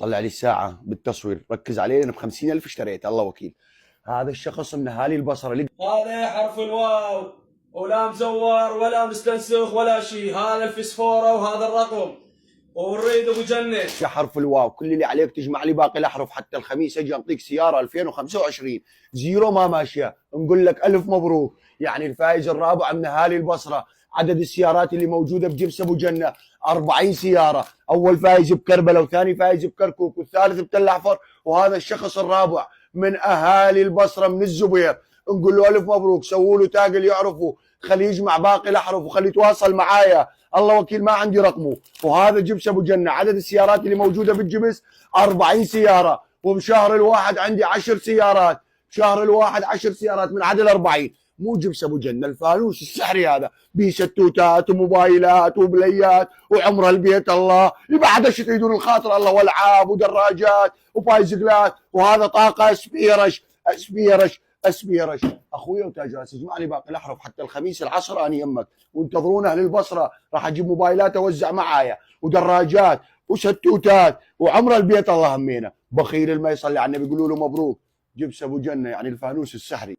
طلع لي الساعة بالتصوير، ركز عليه، أنا ب50,000 اشتريت، الله وكيل. هذا الشخص من أهالي البصرة هذا حرف الواو، ولا مزور ولا مستنسخ ولا شيء، هذا الفسفورة وهذا الرقم، ونريد ابو جنة. حرف الواو. كل اللي عليك تجمع لي باقي الأحرف حتى الخميس أجي أعطيك سيارة 2025 زيرو ما ماشية، نقول لك ألف مبروك. يعني الفائز الرابع من أهالي البصرة. عدد السيارات اللي موجودة بجبس أبو جنة 40 سيارة. أول فائز بكربلاء، وثاني فائز بكركوك، والثالث بتل أحفر، وهذا الشخص الرابع من أهالي البصرة من الزبير. نقول له ألف مبروك، سووا له تاج اللي يعرفه، خليه يجمع باقي الأحرف وخليه يتواصل معايا، الله وكيل ما عندي رقمه. وهذا جبس ابو جنه. عدد السيارات اللي موجوده بالجبس 40 سياره، وبشهر الواحد عندي 10 سيارات، بشهر الواحد 10 سيارات من عدد 40. مو جبس ابو جنه، الفانوس السحري هذا، به شتوتات وموبايلات وبليات وعمره البيت الله، بعد ايش تريدون الخاطر الله، والعاب ودراجات وبايزقلات، وهذا طاقه اسبيرش. اخويا وتاج راسي، اجمع لي باقي الاحرف حتى الخميس العصر اني يمك، وانتظرونا اهل البصره، راح اجيب موبايلات اوزع معايا ودراجات وشتوتات وعمر البيت الله همينا. بخيل ما يصلي على النبي، يقولوا له مبروك. جبس ابو جنه يعني الفانوس السحري.